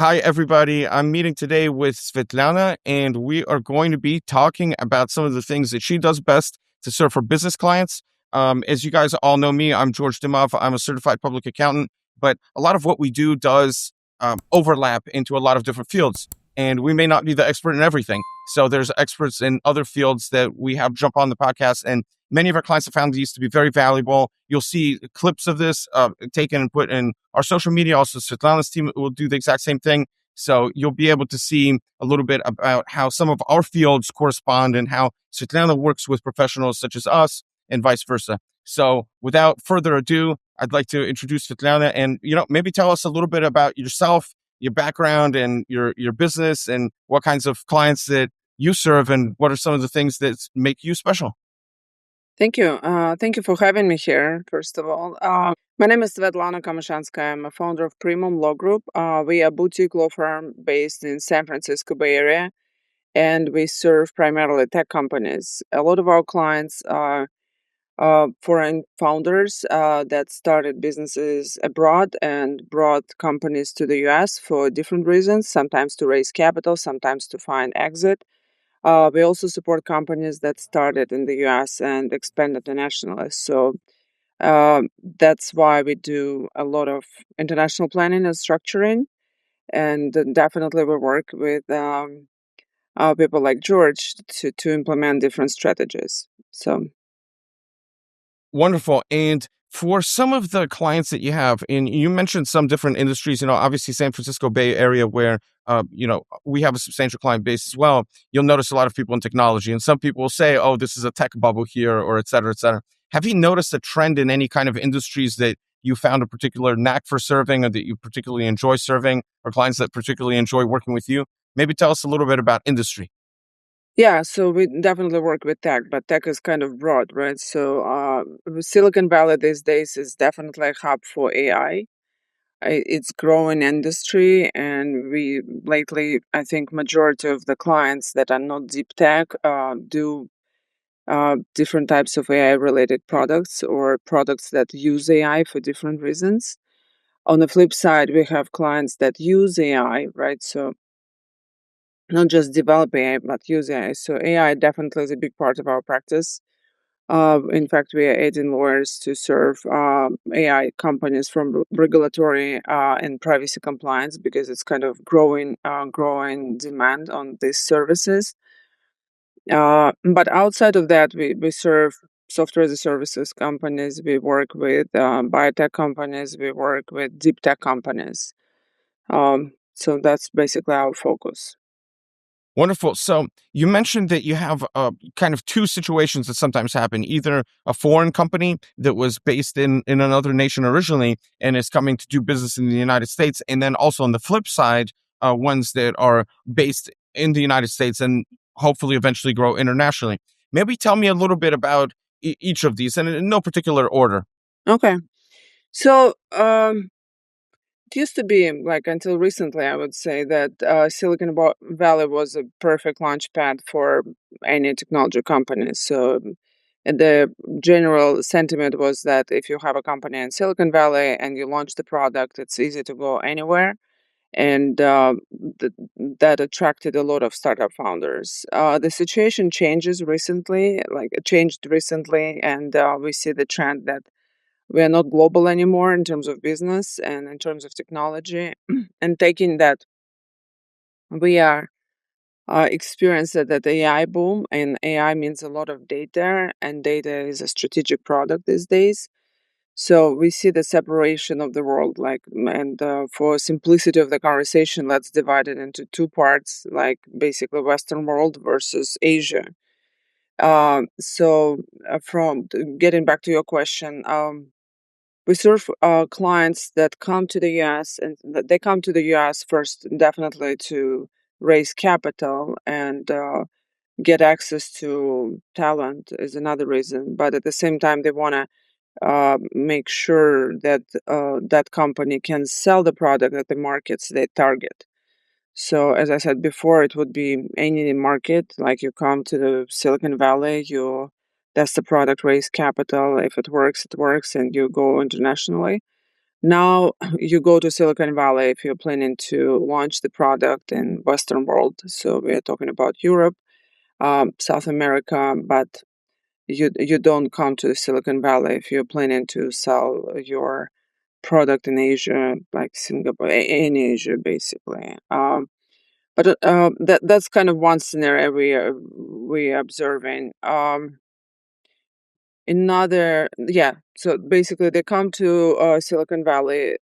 Hi, everybody. I'm meeting today with Svetlana, and we are going to be talking about some of the things that she does best to serve her business clients. As you guys all know me, I'm George Dimov. I'm a certified public accountant, but a lot of what we do does overlap into a lot of different fields, and we may not be the expert in everything. So there's experts in other fields that we have jump on the podcast, and many of our clients have found these to be very valuable. You'll see clips of this taken and put in our social media. Also, Svetlana's team will do the exact same thing. So you'll be able to see a little bit about how some of our fields correspond and how Svetlana works with professionals such as us and vice versa. So without further ado, I'd like to introduce Svetlana and, maybe tell us a little bit about yourself, your background and your business and what kinds of clients that you serve and what are some of the things that make you special. Thank you. Thank you for having me here, first of all. My name is Svetlana Komishanskaya. I'm a founder of Primum Law Group. We are a boutique law firm based in San Francisco Bay Area, and we serve primarily tech companies. A lot of our clients are foreign founders that started businesses abroad and brought companies to the US for different reasons, sometimes to raise capital, sometimes to find exit. We also support companies that started in the US and expand internationally. So that's why we do a lot of international planning and structuring. And definitely we work with people like George to implement different strategies. So. Wonderful. And for some of the clients that you have, and you mentioned some different industries, obviously San Francisco Bay Area where, we have a substantial client base as well. You'll notice a lot of people in technology and some people will say, oh, this is a tech bubble here or et cetera, et cetera. Have you noticed a trend in any kind of industries that you found a particular knack for serving or that you particularly enjoy serving or clients that particularly enjoy working with you? Maybe tell us a little bit about industry. Yeah, so we definitely work with tech, but tech is kind of broad, right? So Silicon Valley these days is definitely a hub for AI. It's growing industry, and we lately, I think, majority of the clients that are not deep tech do different types of AI related products or products that use AI for different reasons. On the flip side, we have clients that use AI, right? So not just develop AI, but use AI. So AI definitely is a big part of our practice. In fact, we are aiding lawyers to serve AI companies from regulatory and privacy compliance because it's kind of growing demand on these services. But outside of that, we serve software as a services companies. We work with biotech companies. We work with deep tech companies. So that's basically our focus. Wonderful. So you mentioned that you have kind of two situations that sometimes happen, either a foreign company that was based in another nation originally and is coming to do business in the United States. And then also on the flip side, ones that are based in the United States and hopefully eventually grow internationally. Maybe tell me a little bit about each of these and in no particular order. Okay. So it used to be, like until recently, I would say that Valley was a perfect launch pad for any technology company. So the general sentiment was that if you have a company in Silicon Valley and you launch the product, it's easy to go anywhere. And that attracted a lot of startup founders. The situation changed recently, and we see the trend that we are not global anymore in terms of business and in terms of technology. And taking that, we are experiencing that AI boom, and AI means a lot of data, and data is a strategic product these days. So we see the separation of the world, and for simplicity of the conversation, let's divide it into two parts, like basically Western world versus Asia. From getting back to your question, we serve clients that come to the US, and they come to the US first, definitely to raise capital and get access to talent is another reason. But at the same time, they want to make sure that that company can sell the product at the markets they target. So, as I said before, it would be any market. Like you come to the Silicon Valley, you test the product, raise capital. If it works, and you go internationally. Now you go to Silicon Valley if you're planning to launch the product in Western world. So we're talking about Europe, South America, but you don't come to Silicon Valley if you're planning to sell your product in Asia, like Singapore, in Asia, basically. But that's kind of one scenario we are observing. Yeah. So basically, they come to Silicon Valley,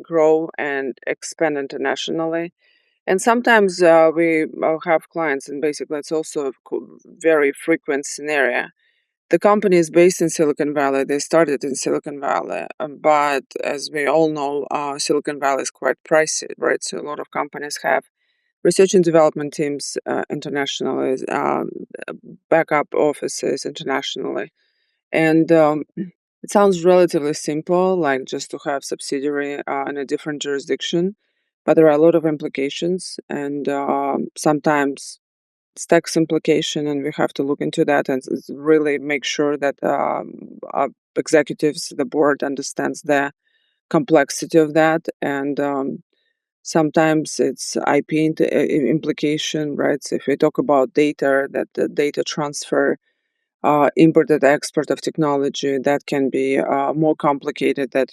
grow and expand internationally. And sometimes we have clients, and basically, it's also a very frequent scenario. The company is based in Silicon Valley. They started in Silicon Valley, but as we all know, Silicon Valley is quite pricey, right? So a lot of companies have research and development teams internationally, backup offices internationally, and it sounds relatively simple, like just to have subsidiary in a different jurisdiction, but there are a lot of implications, and sometimes it's tax implication, and we have to look into that and really make sure that our executives, the board, understands the complexity of that, and sometimes it's IP implication, right? So if we talk about data, that the data transfer, import and export of technology, that can be more complicated that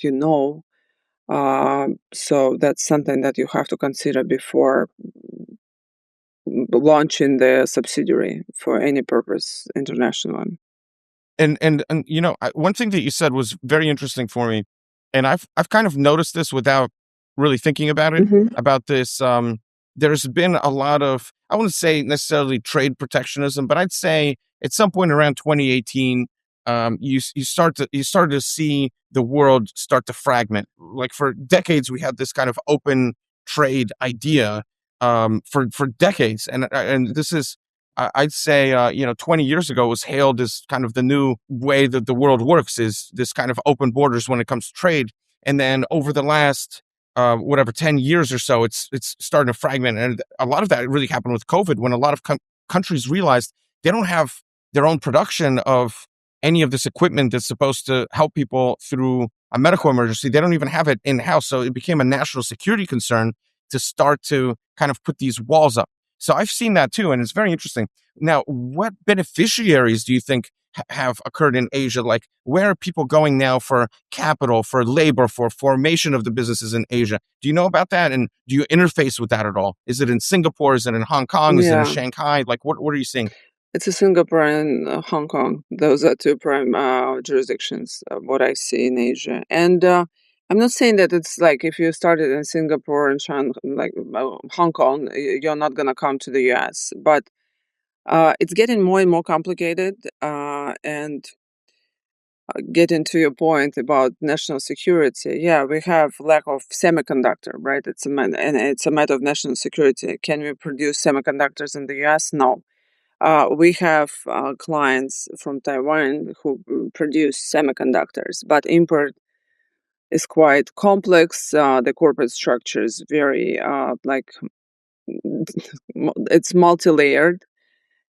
so that's something that you have to consider before launching the subsidiary for any purpose internationally. And one thing that you said was very interesting for me, and I've kind of noticed this without really thinking about it, Hmm. about this. There's been a lot of, I wouldn't say necessarily trade protectionism, but I'd say at some point around 2018, you started to see the world start to fragment. Like for decades, we had this kind of open trade idea, for decades, and this is, I'd say, 20 years ago was hailed as kind of the new way that the world works, is this kind of open borders when it comes to trade. And then over the last, 10 years or so, it's starting to fragment. And a lot of that really happened with COVID, when a lot of countries realized they don't have their own production of any of this equipment that's supposed to help people through a medical emergency. They don't even have it in house. So it became a national security concern to start to kind of put these walls up. So I've seen that too, and it's very interesting. Now, what beneficiaries do you think have occurred in Asia? Like, where are people going now for capital, for labor, for formation of the businesses in Asia? Do you know about that? And do you interface with that at all? Is it in Singapore? Is it in Hong Kong? Is it in Yeah, Shanghai? Like, what are you seeing? it's a Singapore and Hong Kong. Those are two prime jurisdictions, what I see in Asia. And I'm not saying that it's like if you started in Singapore and Hong Kong, you're not going to come to the US. But it's getting more and more complicated. And getting to your point about national security, yeah, we have lack of semiconductor, right? And it's a matter of national security. Can we produce semiconductors in the US? No. We have clients from Taiwan who produce semiconductors, but import is quite complex. The corporate structure is very it's multi-layered,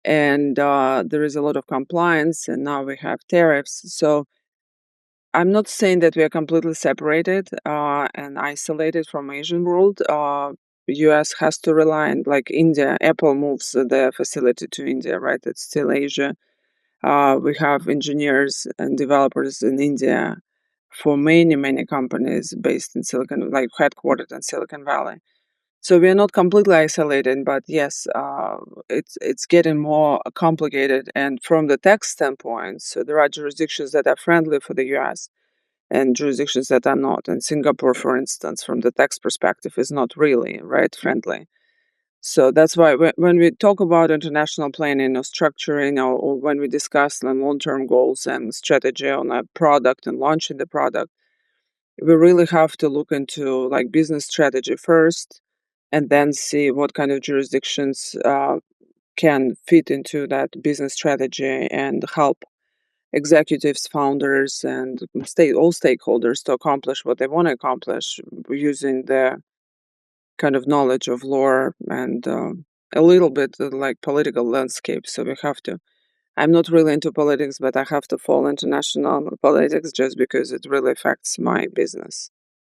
and there is a lot of compliance. And now we have tariffs. So I'm not saying that we are completely separated and isolated from Asian world. US has to rely on, like India. Apple moves the facility to India, right? It's still Asia. We have engineers and developers in India for many, many companies based in like headquartered in Silicon Valley. So we are not completely isolated, but yes, it's getting more complicated. And from the tax standpoint, so there are jurisdictions that are friendly for the U.S. and jurisdictions that are not. And Singapore, for instance, from the tax perspective, is not really right friendly. So that's why when we talk about international planning or structuring, or when we discuss the long-term goals and strategy on a product and launching the product, we really have to look into like business strategy first, and then see what kind of jurisdictions can fit into that business strategy and help executives, founders, and all stakeholders to accomplish what they want to accomplish using the kind of knowledge of law and a little bit like political landscape. So we have to I'm not really into politics, but I have to follow international politics just because it really affects my business.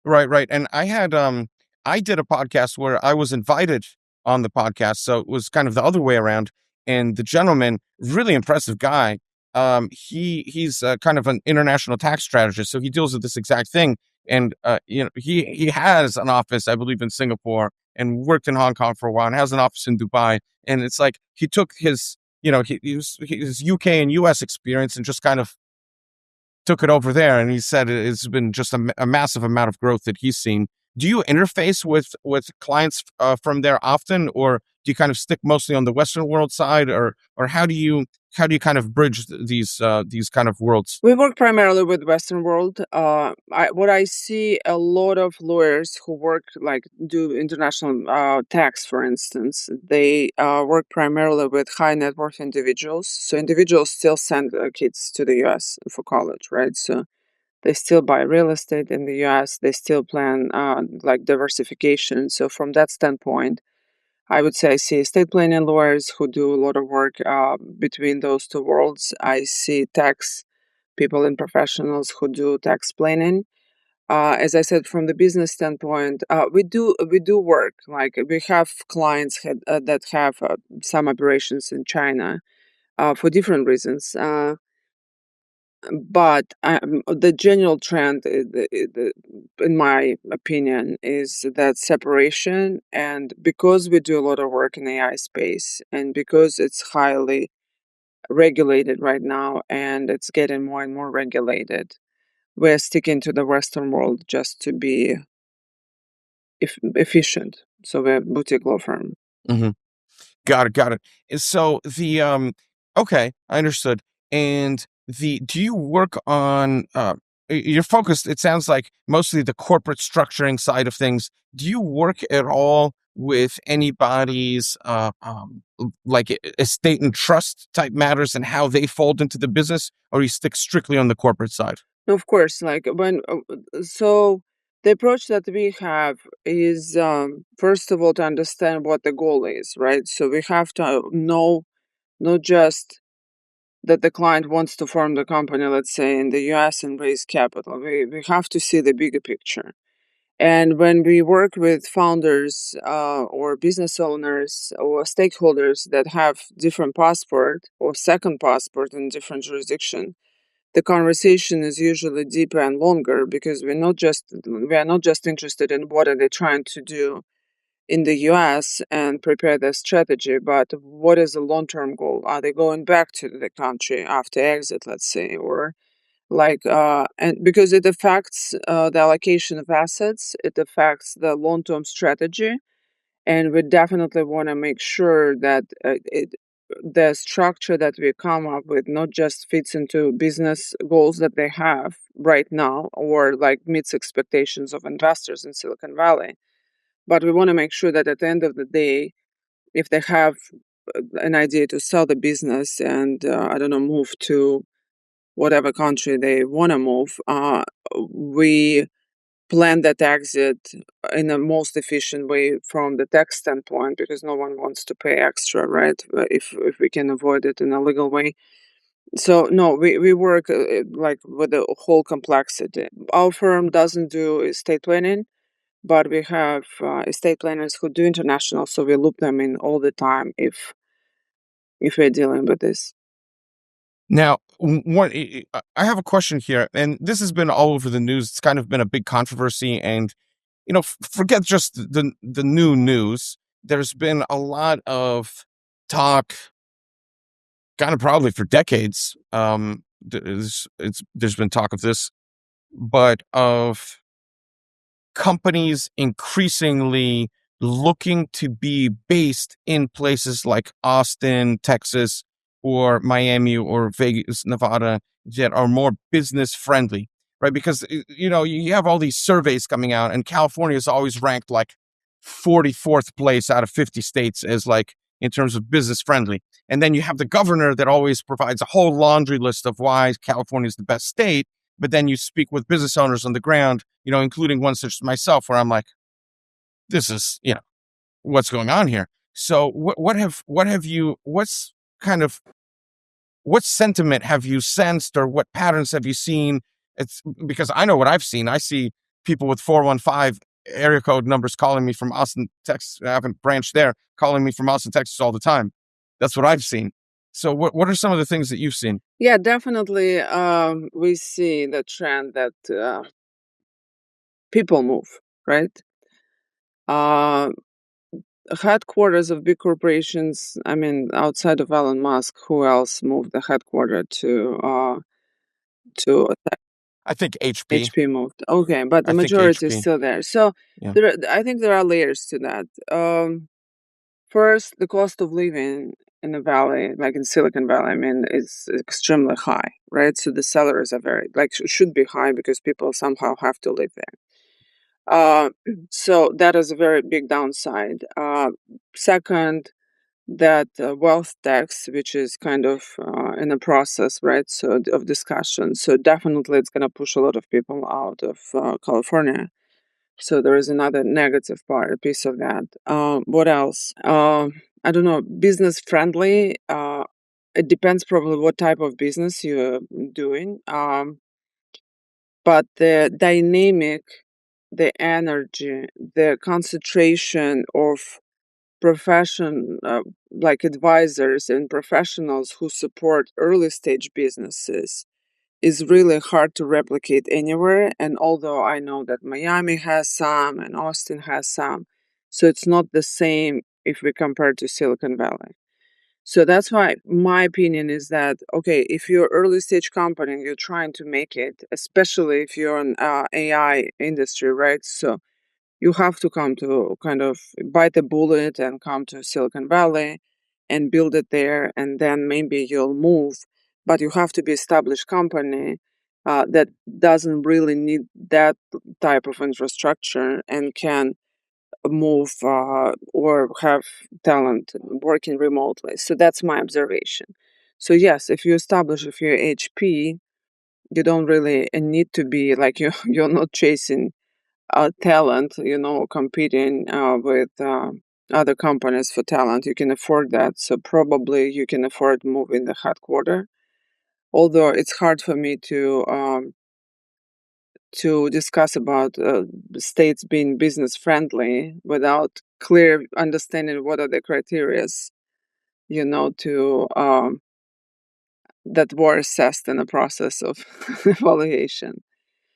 Right, right. And I did a podcast where I was invited on the podcast, so it was kind of the other way around. And the gentleman, really impressive guy, he's kind of an international tax strategist, so he deals with this exact thing. And he has an office, I believe, in Singapore, and worked in Hong Kong for a while, and has an office in Dubai. And it's like he took his, his UK and US experience and just kind of took it over there, and he said it's been just a massive amount of growth that he's seen. Do you interface with clients from there often, or do you kind of stick mostly on the Western world side, or how do you kind of bridge these kind of worlds? We work primarily with Western world. What I see a lot of lawyers who work like do international tax, for instance, they work primarily with high net worth individuals. So individuals still send their kids to the U.S. for college, right? So they still buy real estate in the U.S. They still plan like diversification. So from that standpoint, I would say I see estate planning lawyers who do a lot of work between those two worlds. I see tax people and professionals who do tax planning. As I said, from the business standpoint, we do work. Like we have clients that have some operations in China for different reasons. But the general trend, in my opinion, is that separation. And because we do a lot of work in AI space, and because it's highly regulated right now, and it's getting more and more regulated, we're sticking to the Western world just to be efficient. So we're a boutique law firm. Hmm. Got it, got it. And so okay, I understood. And do you work on you're focused, it sounds like, mostly the corporate structuring side of things. Do you work at all with anybody's like estate and trust type matters and how they fold into the business, or you stick strictly on the corporate side? Of course, like so the approach that we have is first of all to understand what the goal is, right? So we have to know not just that the client wants to form the company, let's say in the US, and raise capital. We have to see the bigger picture. And when we work with founders or business owners or stakeholders that have different passport or second passport in different jurisdiction, the conversation is usually deeper and longer because we are not just interested in what are they trying to do in the US and prepare their strategy, but what is the long-term goal? Are they going back to the country after exit, let's say, or like and because it affects the allocation of assets, it affects the long-term strategy, and we definitely want to make sure that the structure that we come up with not just fits into business goals that they have right now or like meets expectations of investors in Silicon Valley, but we want to make sure that at the end of the day, if they have an idea to sell the business and I don't know, move to whatever country they want to move, we plan that exit in the most efficient way from the tax standpoint because no one wants to pay extra, right? If we can avoid it in a legal way. So no, we work like with the whole complexity. Our firm doesn't do estate planning, but we have estate planners who do international, so we loop them in all the time if we're dealing with this. Now, I have a question here, and this has been all over the news. It's kind of been a big controversy, and forget just the new news. There's been a lot of talk, kind of probably for decades. There's been talk of this, but of companies increasingly looking to be based in places like Austin, Texas, or Miami or Vegas, Nevada, that are more business friendly, right? Because, you have all these surveys coming out, and California is always ranked like 44th place out of 50 states as like in terms of business friendly. And then you have the governor that always provides a whole laundry list of why California is the best state. But then you speak with business owners on the ground, including one such as myself, where I'm like, this is, what's going on here. So what's kind of what sentiment have you sensed, or what patterns have you seen? It's because I know what I've seen. I see people with 415 area code numbers calling me from Austin, Texas. I have a branch there, calling me from Austin, Texas all the time. That's what I've seen. So what are some of the things that you've seen? Yeah, definitely. We see the trend that people move, right? Uh, Headquarters of big corporations. I mean, outside of Elon Musk, who else moved the headquarters to I think HP. HP moved? Okay, but the I think majority is HP. still there. So Yeah. I think there are layers to that. First, the cost of living in the valley, like in Silicon Valley, I mean, is extremely high, right? So the salaries are very, like, should be high because people somehow have to live there. Uh, so that is a very big downside. Second, that wealth tax, which is kind of in a process, right? So of discussion. So definitely, it's going to push a lot of people out of California. So there is another negative part, a piece of that. What else? I don't know. Business friendly. It depends probably what type of business you're doing. But the dynamic, the energy, the concentration of profession like advisors and professionals who support early stage businesses is really hard to replicate anywhere. And although I know that Miami has some and Austin has some, so it's not the same if we compare to Silicon Valley. So that's why my opinion is that, okay, if you're early stage company and you're trying to make it, especially if you're an AI industry, right? So you have to come to kind of bite the bullet and come to Silicon Valley and build it there, and then maybe you'll move. But you have to be established company that doesn't really need that type of infrastructure and can move or have talent working remotely. So that's my observation. So yes, if you establish, if you're HP, you don't really need to be like you're not chasing talent, competing with other companies for talent. You can afford that. So probably you can afford moving the headquarter. Although it's hard for me to discuss about states being business friendly without clear understanding what are the criteria, to that were assessed in the process of evaluation.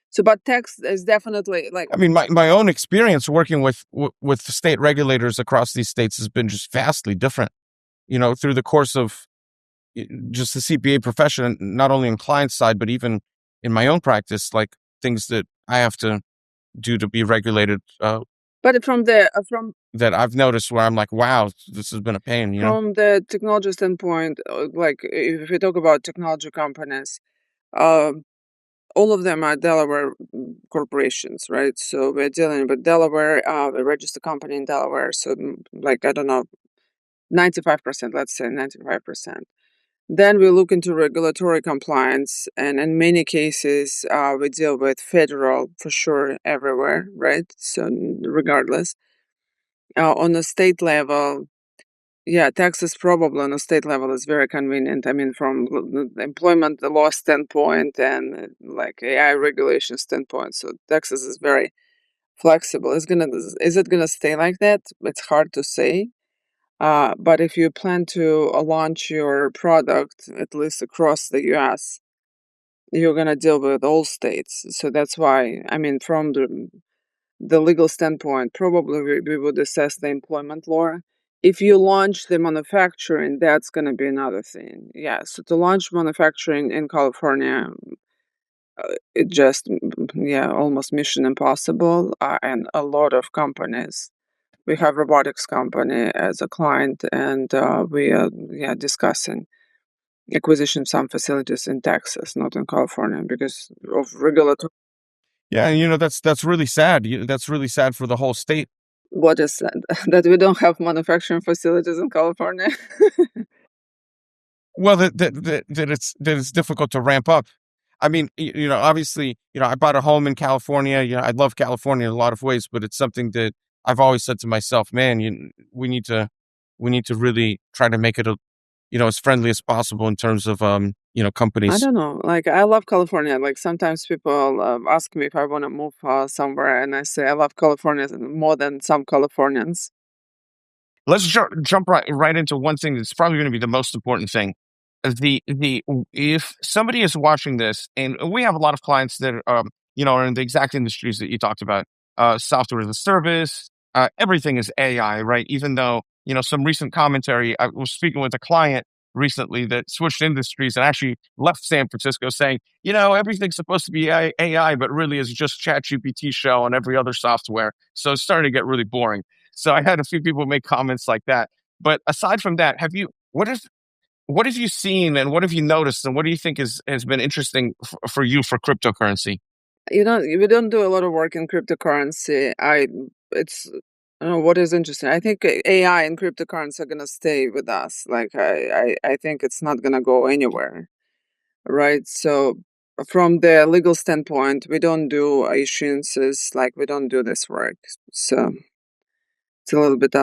So, but tax is definitely like. I mean, my own experience working with state regulators across these states has been just vastly different. Through the course of just the CPA profession, not only on client side, but even in my own practice, like things that I have to do to be regulated, But that I've noticed where I'm like, wow, this has been a pain. from the technology standpoint, like if we talk about technology companies, um, all of them are Delaware corporations, right? So we're dealing with Delaware, a registered company in Delaware. So like I don't know, 95%, let's say 95%. Then we look into regulatory compliance, and in many cases, we deal with federal for sure everywhere, right? So regardless, on the state level, yeah, Texas probably on a state level is very convenient. I mean, from the employment law standpoint and like AI regulation standpoint. So Texas is very flexible. Is it gonna stay like that? It's hard to say. But if you plan to launch your product at least across the U.S., you're gonna deal with all states. So that's why I mean, from the legal standpoint, probably we would assess the employment law. If you launch the manufacturing, that's going to be another thing. Yeah, so to launch manufacturing in California, it just, yeah, almost mission impossible. And a lot of companies. We have robotics company as a client, and we are discussing acquisition of some facilities in Texas, not in California, because of regulatory. Yeah, and that's really sad. That's really sad for the whole state. What is that? That we don't have manufacturing facilities in California? Well, that it's difficult to ramp up. I mean, obviously, I bought a home in California. I love California in a lot of ways, but it's something that I've always said to myself, man, we need to really try to make it as friendly as possible in terms of I companies. don't know. Like, I love California. Like, sometimes people ask me if I want to move somewhere, and I say I love California more than some Californians. Let's jump right into one thing that's probably going to be the most important thing. The If somebody is watching this, and we have a lot of clients that are in the exact industries that you talked about, software as a service, everything is AI, right? Even though some recent commentary, I was speaking with a client recently that switched industries and actually left San Francisco, saying, everything's supposed to be AI, but really is just ChatGPT shell and every other software. So it's starting to get really boring. So I had a few people make comments like that. But aside from that, what have you seen and what have you noticed and what do you think has been interesting for you for cryptocurrency? We don't do a lot of work in cryptocurrency. It's, I don't know what is interesting. I think AI and cryptocurrency are gonna stay with us. Like, I think it's not gonna go anywhere, right? So from the legal standpoint, we don't do issuances. Like, we don't do this work. So it's a little bit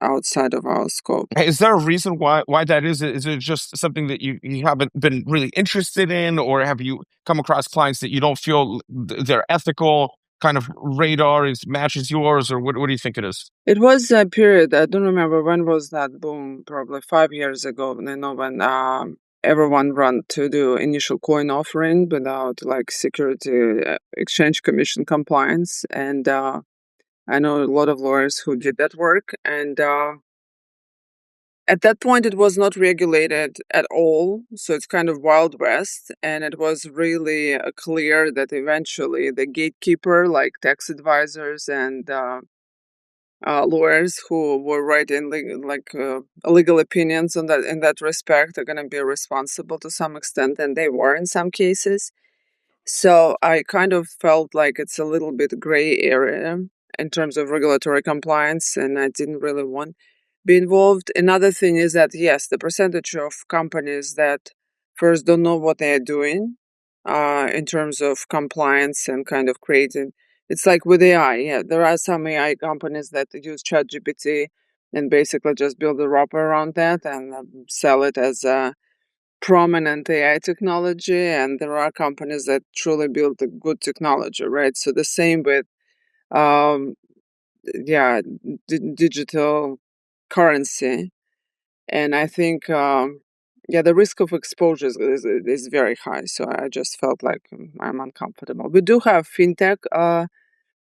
outside of our scope. Is there a reason why that is? Is it just something that you haven't been really interested in, or have you come across clients that you don't feel their ethical kind of radar is matches yours, or what do you think it is? It was a period, I don't remember when was that boom, probably 5 years ago, when everyone ran to do initial coin offering without like security exchange commission compliance. And I know a lot of lawyers who did that work. And at that point, it was not regulated at all. So it's kind of Wild West. And it was really clear that eventually the gatekeeper, like tax advisors and lawyers who were writing legal opinions on that in that respect, are going to be responsible to some extent, and they were in some cases. So I kind of felt like it's a little bit gray area in terms of regulatory compliance, and I didn't really want to be involved. Another thing is that, yes, the percentage of companies that first don't know what they're doing in terms of compliance and kind of creating, it's like with AI. Yeah, there are some AI companies that use ChatGPT and basically just build a wrapper around that and sell it as a prominent AI technology, and there are companies that truly build a good technology, right? So the same with, um, yeah, digital currency, and I think, yeah, the risk of exposure is very high. So I just felt like I'm uncomfortable. We do have fintech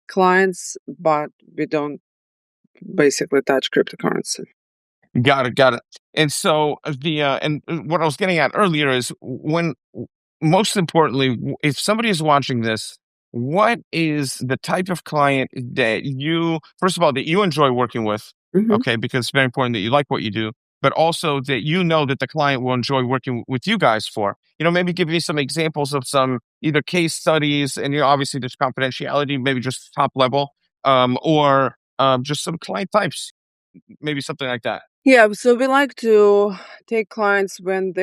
clients, but we don't basically touch cryptocurrency. Got it. And so what I was getting at earlier is most importantly, if somebody is watching this, what is the type of client that first of all, that you enjoy working with? Hmm. Okay, because it's very important that you like what you do, but also that that the client will enjoy working with you guys for. Maybe give me some examples of some either case studies, and obviously there's confidentiality, maybe just top level, or just some client types, maybe something like that. Yeah, so we like to take clients when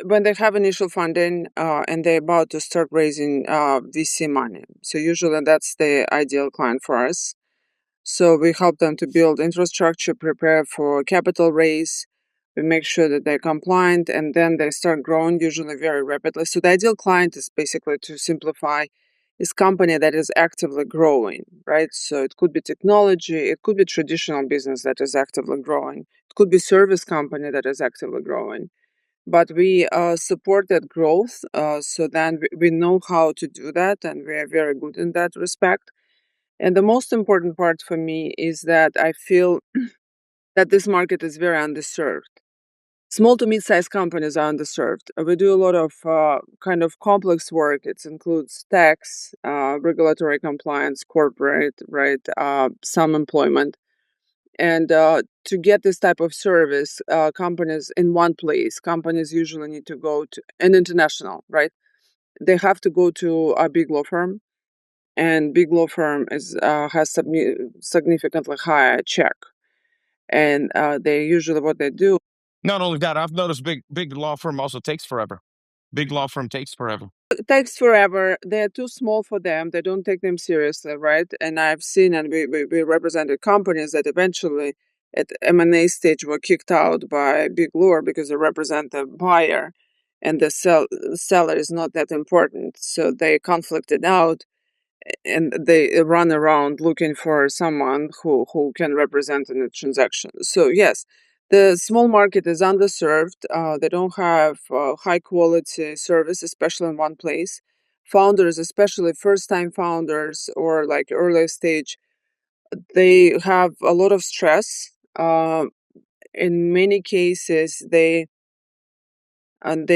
when they have initial funding and they're about to start raising VC money. So usually that's the ideal client for us. So we help them to build infrastructure, prepare for capital raise. We make sure that they're compliant, and then they start growing usually very rapidly. So the ideal client is, basically to simplify, is company that is actively growing, right? So it could be technology, it could be traditional business that is actively growing, it could be service company that is actively growing. But we support that growth, so then we know how to do that, and we are very good in that respect. And the most important part for me is that I feel that this market is very underserved. Small to mid-sized companies are underserved. We do a lot of kind of complex work. It includes tax, regulatory compliance, corporate, right, some employment. And to get this type of service, companies in one place, companies usually need to go to an international, right? They have to go to a big law firm, and big law firm has significantly higher check, and they usually what they do, Not only that, I've noticed big law firm also takes forever. Big law firm takes forever. it takes forever. They're too small for them. They don't take them seriously, right? And I've seen, and we represented companies that eventually at M&A stage were kicked out by Big Lure because they represent the buyer and the seller is not that important. So they conflicted out and they run around looking for someone who can represent in the transaction. So yes, the small market is underserved. They don't have high quality service, especially in one place. Founders, especially first time founders or like early stage, they have a lot of stress. In many cases, they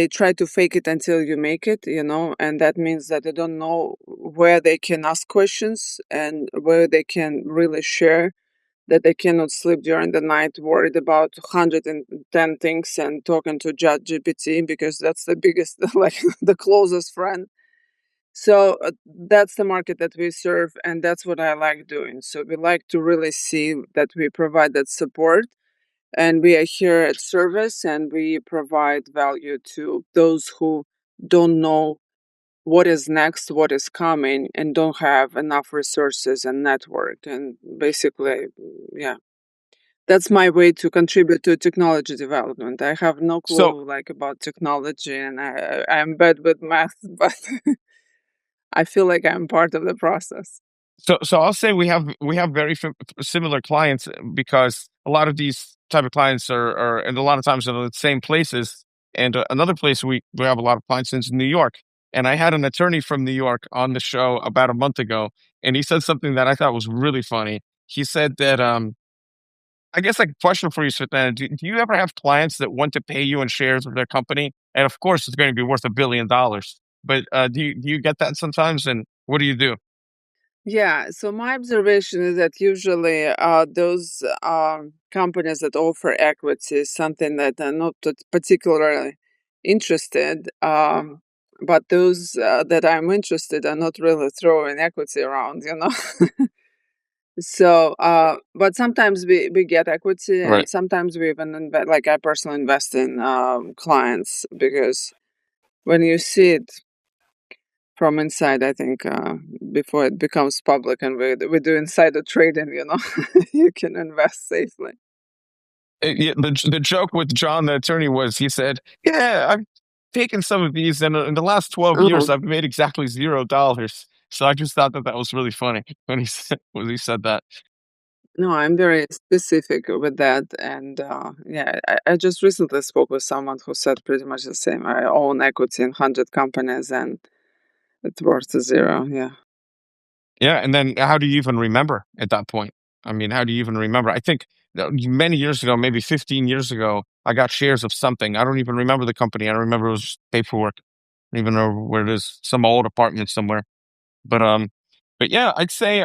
try to fake it until you make it, and that means that they don't know where they can ask questions and where they can really share, that they cannot sleep during the night worried about 110 things and talking to ChatGPT because that's the biggest, like the closest friend. So that's the market that we serve, and that's what I like doing. So we like to really see that we provide that support, and we are here at service, and we provide value to those who don't know what is next, what is coming, and don't have enough resources and network. And basically, yeah, that's my way to contribute to technology development. I have no So clue like about technology, and I'm bad with math, but I feel like I'm part of the process. so I'll say we have very similar clients because a lot of these type of clients are and a lot of times in the same places. And another place we have a lot of clients in is New York. And I had an attorney from New York on the show about a month ago, and he said something that I thought was really funny. He said that I guess like a question for you, Svetlana, do you ever have clients that want to pay you in shares of their company? And of course, it's going to be worth $1 billion. But do you get that sometimes? And what do you do? Yeah, so my observation is that usually those companies that offer equity is something that are not particularly interested, but those that I'm interested are not really throwing equity around. So, but sometimes we get equity, and Right. sometimes we even invest. Like I personally invest in clients because when you see it from inside, I think before it becomes public and we do insider trading, you can invest safely. Yeah, the joke with John, the attorney, was he said, "Yeah, I've taken some of these, and in the last 12 years, Oh, I've made exactly $0." So I just thought that that was really funny when he said that. no, I'm very specific with that. And yeah, I just recently spoke with someone who said pretty much the same. I own equity in 100 companies and it's worth zero. Yeah. Yeah, and then how do you even remember at that point? I mean, how do you even remember? I think that many years ago, maybe 15 years ago, I got shares of something. I don't even remember the company. I don't remember it was paperwork. I don't even know where it is. Some old apartment somewhere. But but yeah, I'd say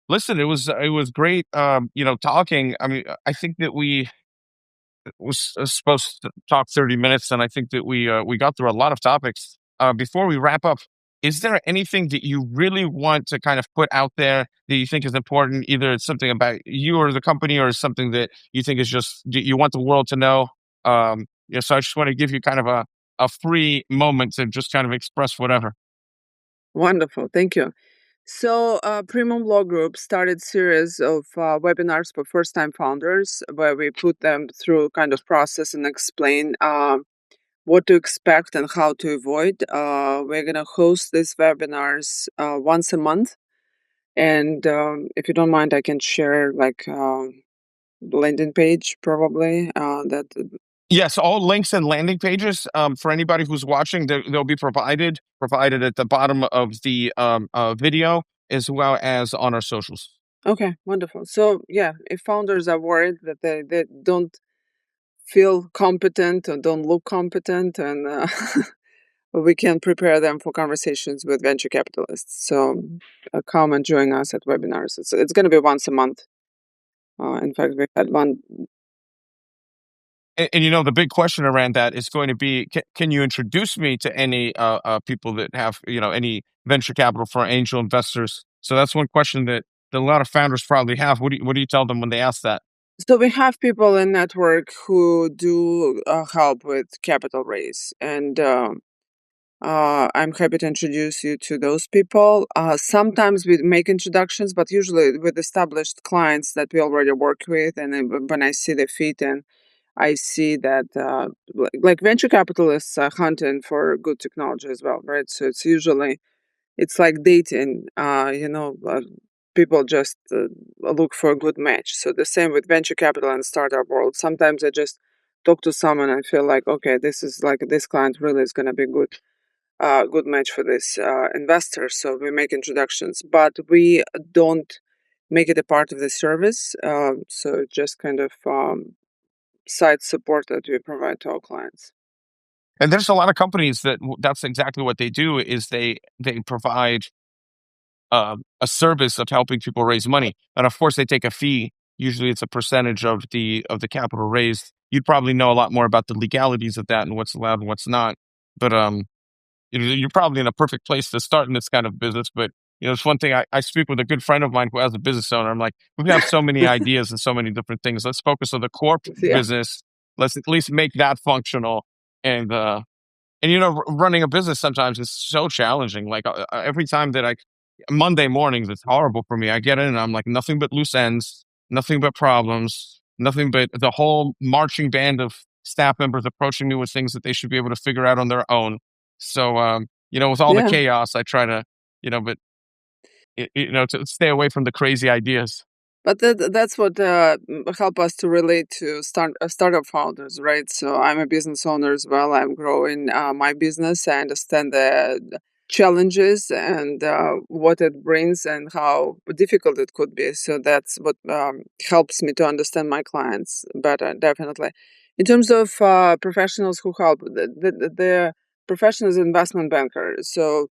listen, it was great talking. I mean, I think that we was supposed to talk 30 minutes, and I think that we got through a lot of topics. Before we wrap up, is there anything that you really want to kind of put out there that you think is important? Either it's something about you or the company, or something that you think is just you want the world to know. So I just want to give you kind of a free moment to just kind of express whatever. Wonderful. Thank you. So, Primum Law Group started series of webinars for first-time founders, where we put them through kind of process and explain what to expect and how to avoid. We're gonna host these webinars once a month, and if you don't mind, I can share like landing page probably that. Yes, all links and landing pages for anybody who's watching, they'll be provided at the bottom of the video as well as on our socials. Okay, wonderful. So yeah, if founders are worried that they don't feel competent or don't look competent, and we can prepare them for conversations with venture capitalists. So come and join us at webinars. It's going to be once a month. In fact, we had one. And the big question around that is going to be: can you introduce me to any people that have any venture capital for angel investors? So that's one question that a lot of founders probably have. What do you tell them when they ask that? So we have people in network who do help with capital raise, and I'm happy to introduce you to those people. Sometimes we make introductions, but usually with established clients that we already work with. And then when I see the fit and I see that, like venture capitalists are hunting for good technology as well, right? So it's usually it's like dating. People just look for a good match. So the same with venture capital and startup world. Sometimes I just talk to someone and feel like, okay, this client really is going to be good match for this investor. So we make introductions, but we don't make it a part of the service. So just kind of side support that we provide to our clients. And there's a lot of companies that that's exactly what they do is they provide a service of helping people raise money, and of course they take a fee. Usually, it's a percentage of the capital raised. You'd probably know a lot more about the legalities of that and what's allowed and what's not. But you're probably in a perfect place to start in this kind of business. But it's one thing I speak with a good friend of mine who has a business owner. I'm like, we have so many ideas and so many different things. Let's focus on the core Yeah, business. Let's at least make that functional. And running a business sometimes is so challenging. Like every time that Monday mornings, it's horrible for me. I get in and I'm like nothing but loose ends, nothing but problems, nothing but the whole marching band of staff members approaching me with things that they should be able to figure out on their own. So, with all the yeah. chaos, I try to, but to stay away from the crazy ideas. But that's what help us to relate to startup founders, right? So I'm a business owner as well. I'm growing my business. I understand the challenges and what it brings and how difficult it could be. So that's what helps me to understand my clients better, definitely. In terms of professionals who help, the professionals investment bankers. So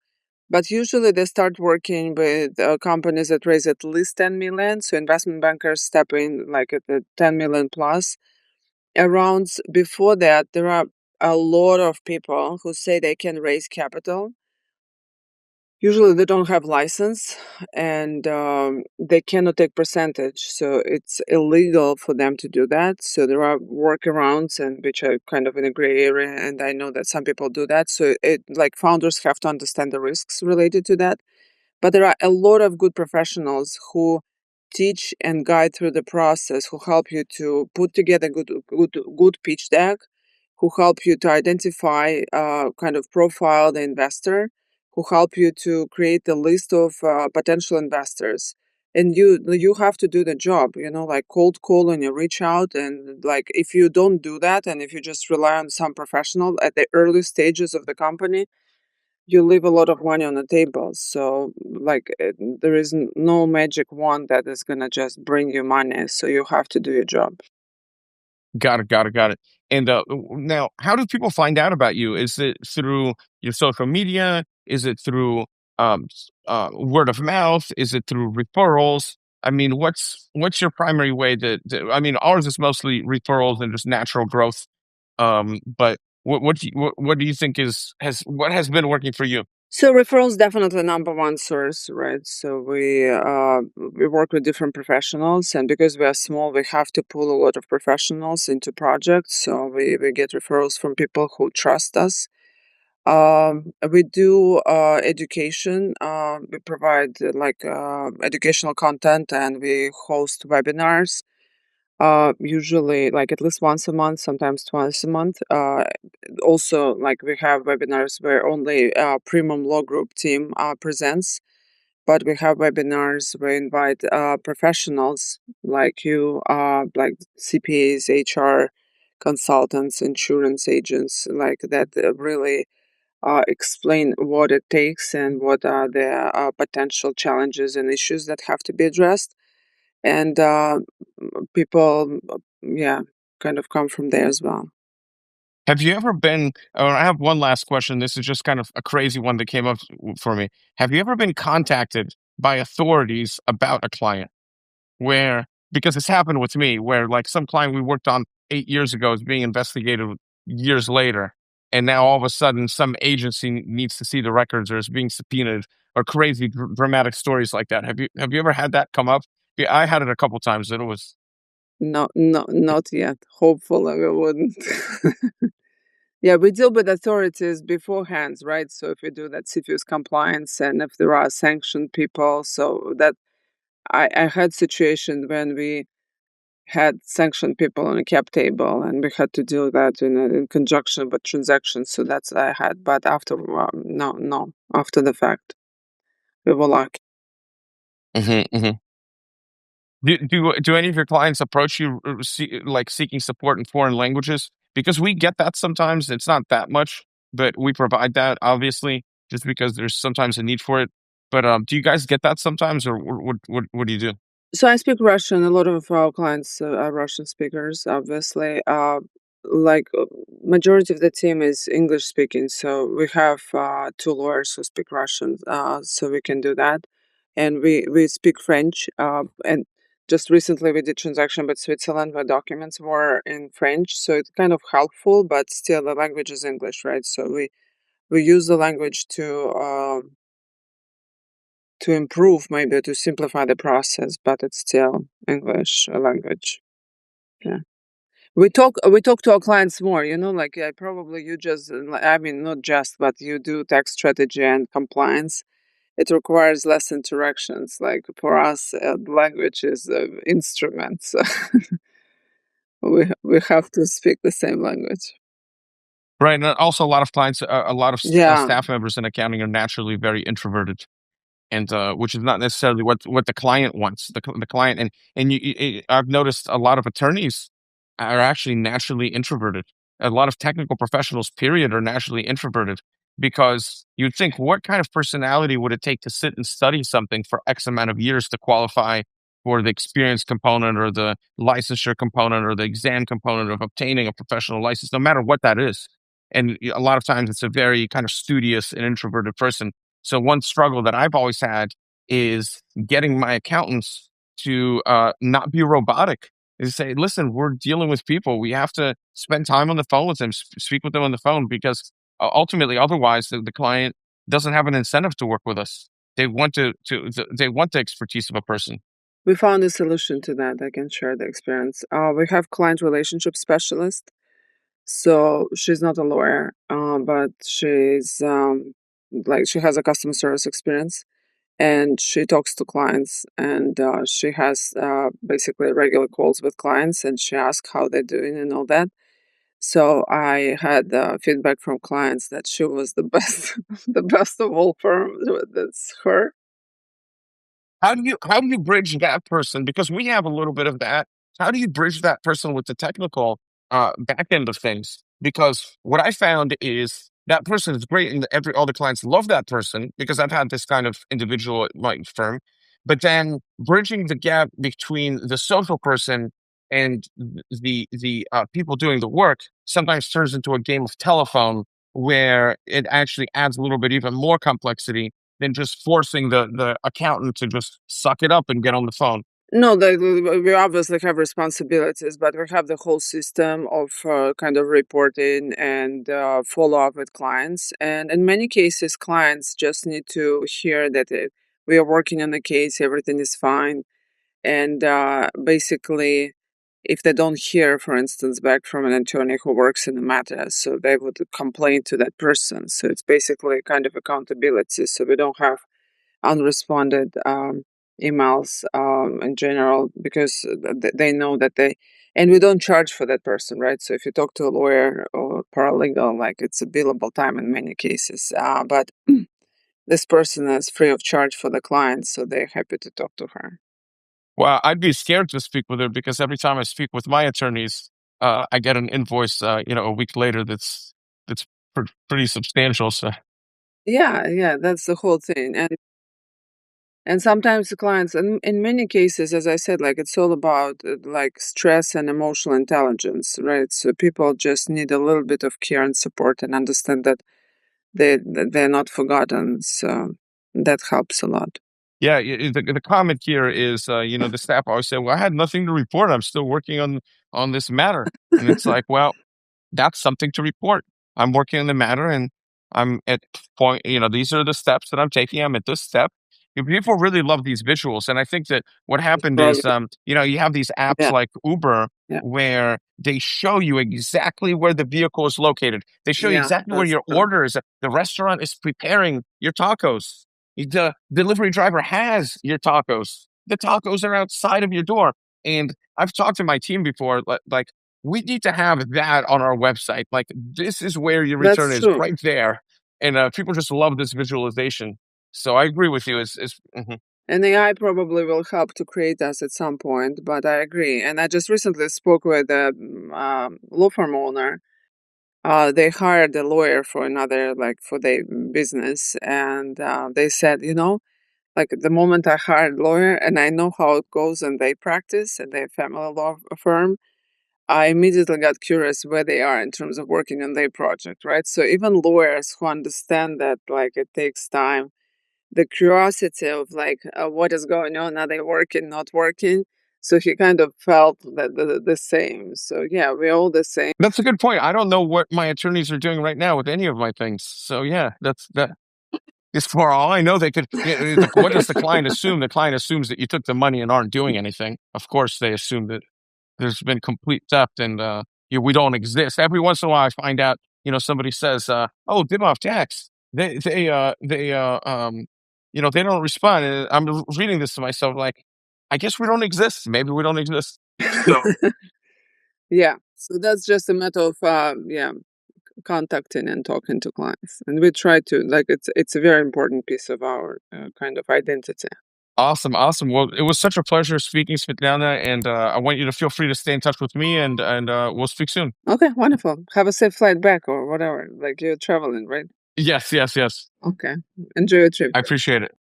but usually they start working with companies that raise at least 10 million. So investment bankers step in like at the 10 million plus. Around before that, there are a lot of people who say they can raise capital. Usually they don't have license and they cannot take percentage. So it's illegal for them to do that. So there are workarounds and which are kind of in a gray area. And I know that some people do that. So it like founders have to understand the risks related to that, but there are a lot of good professionals who teach and guide through the process, who help you to put together good pitch deck, who help you to identify, kind of profile the investor, who help you to create a list of potential investors. And you have to do the job, like cold call and you reach out. And like if you don't do that, and if you just rely on some professional at the early stages of the company, you leave a lot of money on the table. So, like, there is no magic wand that is gonna just bring you money. So you have to do your job. Got it, got it, got it. And now, how do people find out about you? Is it through your social media? Is it through word of mouth? Is it through referrals? I mean, what's your primary way I mean, ours is mostly referrals and just natural growth. But what do you think what has been working for you? So referrals definitely number one source, right? So we work with different professionals, and because we are small, we have to pull a lot of professionals into projects. So we get referrals from people who trust us. We do education. We provide educational content, and we host webinars. Usually, like at least once a month, sometimes twice a month. Also, like we have webinars where only Primum Law Group team presents, but we have webinars where we invite professionals like you, like CPAs, HR consultants, insurance agents, like that really explain what it takes and what are the potential challenges and issues that have to be addressed. And people, yeah, kind of come from there as well. Have you ever been, or I have one last question. This is just kind of a crazy one that came up for me. Have you ever been contacted by authorities about a client where, because it's happened with me, where like some client we worked on 8 years ago is being investigated years later. And now all of a sudden some agency needs to see the records or is being subpoenaed or crazy dramatic stories like that. Have you ever had that come up? Yeah, I had it a couple times and it was, No, no, not yet. Hopefully, we wouldn't. Yeah, we deal with authorities beforehand, right? So if we do that CFIUS compliance and if there are sanctioned people, so that I had situation when we had sanctioned people on a cap table and we had to do that in conjunction with transactions. So that's I had, but after no, after the fact, we were lucky. Hmm. Do any of your clients approach you like seeking support in foreign languages? Because we get that sometimes. It's not that much, but we provide that obviously just because there's sometimes a need for it. But do you guys get that sometimes, or what do you do? So I speak Russian. A lot of our clients are Russian speakers, obviously. Like majority of the team is English speaking, so we have two lawyers who speak Russian, so we can do that, and we speak French. And just recently we did transaction with Switzerland where documents were in French, so it's kind of helpful, but still the language is English, right? So we use the language to improve, maybe to simplify the process, but it's still English language. Yeah. We talk to our clients more, like probably you just I mean not just, but you do tax strategy and compliance. It requires less interactions. Like for us, language is an instrument, so we have to speak the same language. Right, and also a lot of clients, a lot of Yeah. staff members in accounting are naturally very introverted, and which is not necessarily what the client wants. The client and I've noticed a lot of attorneys are actually naturally introverted. A lot of technical professionals, period, are naturally introverted because you'd think, what kind of personality would it take to sit and study something for X amount of years to qualify for the experience component or the licensure component or the exam component of obtaining a professional license, no matter what that is. And a lot of times it's a very kind of studious and introverted person. So one struggle that I've always had is getting my accountants to not be robotic. Is say, listen, we're dealing with people. We have to spend time on the phone with them, speak with them on the phone, because ultimately, otherwise, the client doesn't have an incentive to work with us. They want they want the expertise of a person. We found a solution to that. I can share the experience. We have client relationship specialist. So she's not a lawyer, but she's like she has a customer service experience and she talks to clients and she has basically regular calls with clients and she asks how they're doing and all that. So I had feedback from clients that she was the best, the best of all firms. That's her. How do you bridge that person? Because we have a little bit of that. How do you bridge that person with the technical back end of things? Because what I found is that person is great, and all the clients love that person because I've had this kind of individual at my firm. But then bridging the gap between the social person and the people doing the work sometimes turns into a game of telephone where it actually adds a little bit even more complexity than just forcing the accountant to just suck it up and get on the phone. No, we obviously have responsibilities, but we have the whole system of kind of reporting and follow up with clients. And in many cases, clients just need to hear that we are working on the case, everything is fine. And basically, if they don't hear, for instance, back from an attorney who works in the matter, so they would complain to that person. So it's basically kind of accountability. So we don't have unresponded emails in general because they know that and we don't charge for that person, right? So if you talk to a lawyer or paralegal, like it's a billable time in many cases, but this person is free of charge for the client, so they're happy to talk to her. Well, I'd be scared to speak with her because every time I speak with my attorneys, I get an invoice, a week later that's pretty substantial. So Yeah, yeah, that's the whole thing. And sometimes the clients, and in many cases, as I said, like it's all about like stress and emotional intelligence, right? So people just need a little bit of care and support and understand that they're not forgotten. So that helps a lot. yeah, the comment here is, the staff always say, "Well, I had nothing to report. I'm still working on this matter," and it's like, well, that's something to report. I'm working on the matter and I'm at point, these are the steps that I'm taking. I'm at this step. People really love these visuals. And I think that what happened is, Progress. you have these apps Yeah. like Uber Yeah. where they show you exactly where the vehicle is located. They show you Yeah, exactly where that's your true. order is. The restaurant is preparing your tacos. The delivery driver has your tacos. The tacos are outside of your door. And I've talked to my team before, like, we need to have that on our website. Like, this is where your return That's is, true. right there. And people just love this visualization. So I agree with you. Mhm. And AI probably will help to create us at some point, but I agree. And I just recently spoke with a law firm owner. They hired a lawyer for another, like for their business, and they said, like the moment I hired a lawyer and I know how it goes in their practice and their family law firm, I immediately got curious where they are in terms of working on their project, right? So even lawyers who understand that like it takes time, the curiosity of like what is going on, are they working, not working? So he kind of felt that the same. So yeah, we're all the same. That's a good point. I don't know what my attorneys are doing right now with any of my things. So yeah, that is for all I know. They could. What does the client assume? The client assumes that you took the money and aren't doing anything. Of course, they assume that there's been complete theft and we don't exist. Every once in a while, I find out. Somebody says, "Oh, Dimov tax." They don't respond. And I'm reading this to myself like, I guess we don't exist. Maybe we don't exist. So Yeah. So that's just a matter of yeah, contacting and talking to clients, and we try to like it's a very important piece of our kind of identity. awesome, awesome. Well, it was such a pleasure speaking, Svetlana, and I want you to feel free to stay in touch with me, and we'll speak soon. Okay, wonderful. Have a safe flight back or whatever. Like you're traveling, right? Yes, yes, yes. Okay. Enjoy your trip. I appreciate it.